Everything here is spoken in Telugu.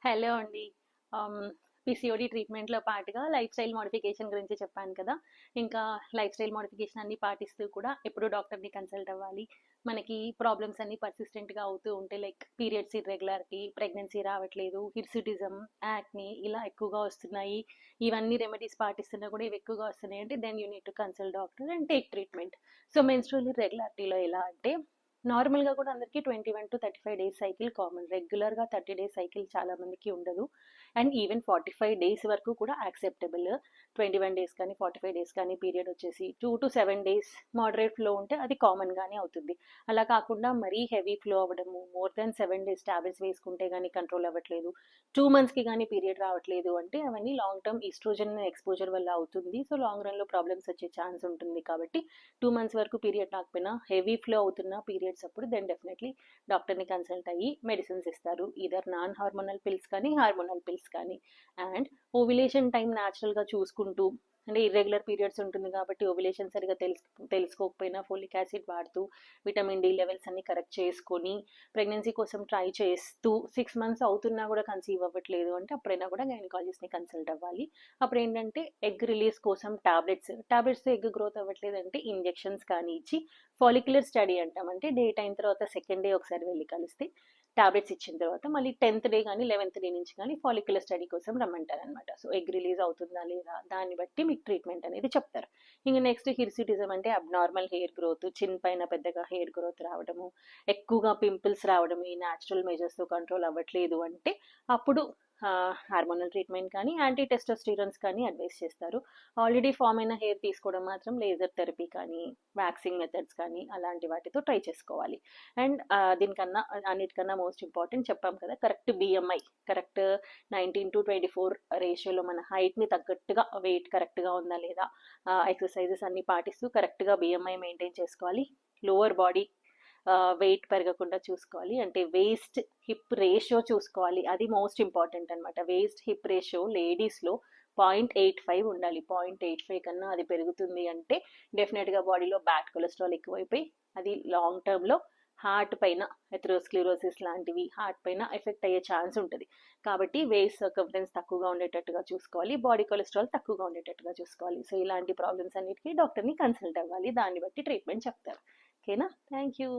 హలో అండి. పీసీఓడి ట్రీట్మెంట్‌లో పాటుగా లైఫ్ స్టైల్ మోడిఫికేషన్ గురించి చెప్పాను కదా! ఇంకా లైఫ్ స్టైల్ మోడిఫికేషన్ అన్నీ పాటిస్తూ కూడా ఎప్పుడూ డాక్టర్‌ని కన్సల్ట్ అవ్వాలి. మనకి ప్రాబ్లమ్స్ అన్నీ పర్సిస్టెంట్‌గా అవుతూ ఉంటే లైక్ పీరియడ్స్ ఇర్రెగ్యులారిటీ, ప్రెగ్నెన్సీ రావట్లేదు, హిర్సుటిజం, యాక్నే ఇలా ఎక్కువగా వస్తున్నాయి. ఇవన్నీ రెమెడీస్ పాటిస్తున్నా కూడా ఇవి ఎక్కువగా వస్తున్నాయి అంటే then you need to consult doctor and take treatment. So menstrual ఇర్రెగ్యులారిటీలో ఎలా అంటే నార్మల్‌గా కూడా అందరికి 21-35 డేస్ సైకిల్ కామన్. రెగ్యులర్‌గా 30 డేస్ సైకిల్ చాలా మందికి ఉండదు. అండ్ ఈవెన్ 45 డేస్ వరకు కూడా యాక్సెప్టబుల్. 21 డేస్ కానీ, 45 డేస్ కానీ పీరియడ్ వచ్చేసి 2-7 డేస్ మోడరేట్ ఫ్లో ఉంటే అది కామన్‌గానే అవుతుంది. అలా కాకుండా మరీ హెవీ ఫ్లో అవ్వడము, మోర్ దాన్ 7 డేస్ టాబ్లెట్స్ వేసుకుంటే గానీ కంట్రోల్ అవ్వట్లేదు, 2 మంత్స్‌కి గానీ పీరియడ్ రావట్లేదు అంటే అవన్నీ లాంగ్ టర్మ్ ఈస్ట్రోజన్ ఎక్స్‌పోజర్ వల్ల అవుతుంది. సో లాంగ్ రన్‌లో ప్రాబ్లమ్స్ వచ్చే ఛాన్స్ ఉంటుంది కాబట్టి 2 మంత్స్ వరకు పీరియడ్ రాకపోయినా హెవీ ఫ్లో అవుతున్న పీరియడ్స్ అప్పుడు దెన్ డెఫినెట్లీ డాక్టర్ని కన్సల్ట్ అయ్యి మెడిసిన్స్ ఇస్తారు. ఈదర్ నాన్ హార్మోనల్ పిల్స్ కానీ హార్మోనల్ పిల్స్ కానీ. అండ్ ఓవ్యులేషన్ టైం న్యాచురల్గా చూసుకుంటూ అంటే ఇర్రెగ్యులర్ పీరియడ్స్ ఉంటుంది కాబట్టి ఓవ్యులేషన్ సరిగా తెలుసుకోకపోయినా ఫోలిక్ యాసిడ్ వాడుతూ విటమిన్ డి లెవెల్స్ అన్ని కరెక్ట్ చేసుకొని ప్రెగ్నెన్సీ కోసం ట్రై చేస్తూ 6 మంత్స్ అవుతున్నా కూడా కన్సీవ్ అవ్వట్లేదు అంటే అప్పుడైనా కూడా గైనకాలజిస్ట్ని కన్సల్ట్ అవ్వాలి. అప్పుడు ఏంటంటే ఎగ్ రిలీజ్ కోసం టాబ్లెట్స్తో ఎగ్ గ్రోత్ అవ్వట్లేదంటే ఇంజెక్షన్స్ కానీ ఇచ్చి ఫాలిక్యులర్ స్టడీ అంటాం. అంటే డేట్ అయిన తర్వాత సెకండ్ డే ఒకసారి వెళ్ళి కలిస్తే టాబ్లెట్స్ ఇచ్చిన తర్వాత మళ్ళీ 10th డే కానీ 11th డే నుంచి కానీ ఫాలిక్యులర్ స్టడీ కోసం రమ్మంటారు అనమాట. సో ఎగ్ రిలీజ్ అవుతుందా లేదా దాన్ని బట్టి మీకు ట్రీట్మెంట్ అనేది చెప్తారు. ఇంకా నెక్స్ట్ హిర్సిటిజం అంటే అబ్నార్మల్ హెయిర్ గ్రోత్, చిన్ పైన పెద్దగా హెయిర్ గ్రోత్ రావడము, ఎక్కువగా పింపుల్స్ రావడం, ఈ న్యాచురల్ మెజర్స్తో కంట్రోల్ అవ్వట్లేదు అంటే అప్పుడు హార్మోనల్ ట్రీట్మెంట్ కానీ యాంటీ టెస్టోస్టిరాన్స్ కానీ అడ్వైస్ చేస్తారు. ఆల్రెడీ ఫామ్ అయిన హెయిర్ తీసుకోవడం మాత్రం లేజర్ థెరపీ కానీ వ్యాక్సింగ్ మెథడ్స్ కానీ అలాంటి వాటితో ట్రై చేసుకోవాలి. అండ్ దీనికన్నా అన్నిటికన్నా మోస్ట్ ఇంపార్టెంట్ చెప్పాం కదా, కరెక్ట్ బిఎంఐ, కరెక్ట్ 19-24 రేషియోలో మన హైట్ని తగ్గట్టుగా వెయిట్ కరెక్ట్గా ఉందా లేదా, ఎక్సర్సైజెస్ అన్ని పాటిస్తూ కరెక్ట్గా బిఎంఐ మెయింటైన్ చేసుకోవాలి. లోవర్ బాడీ వెయిట్ పెరగకుండా చూసుకోవాలి. అంటే వేస్ట్ హిప్ రేషియో చూసుకోవాలి, అది మోస్ట్ ఇంపార్టెంట్ అనమాట. వేస్ట్ హిప్ రేషియో లేడీస్లో 0.85 ఉండాలి. 0.85 కన్నా అది పెరుగుతుంది అంటే డెఫినెట్గా బాడీలో బ్యాడ్ కొలెస్ట్రాల్ ఎక్కువైపోయి అది లాంగ్ టర్మ్లో హార్ట్ పైన ఎథెరోస్క్లెరోసిస్ లాంటివి హార్ట్ పైన ఎఫెక్ట్ అయ్యే ఛాన్స్ ఉంటుంది. కాబట్టి వేస్ట్ సర్కంఫరెన్స్ తక్కువగా ఉండేటట్టుగా చూసుకోవాలి, బాడీ కొలెస్ట్రాల్ తక్కువగా ఉండేటట్టుగా చూసుకోవాలి. సో ఇలాంటి ప్రాబ్లమ్స్ అన్నిటికీ డాక్టర్ని కన్సల్ట్ అవ్వాలి, దాన్ని బట్టి ట్రీట్మెంట్ చెప్తారు. ఓకేనా? Thank you.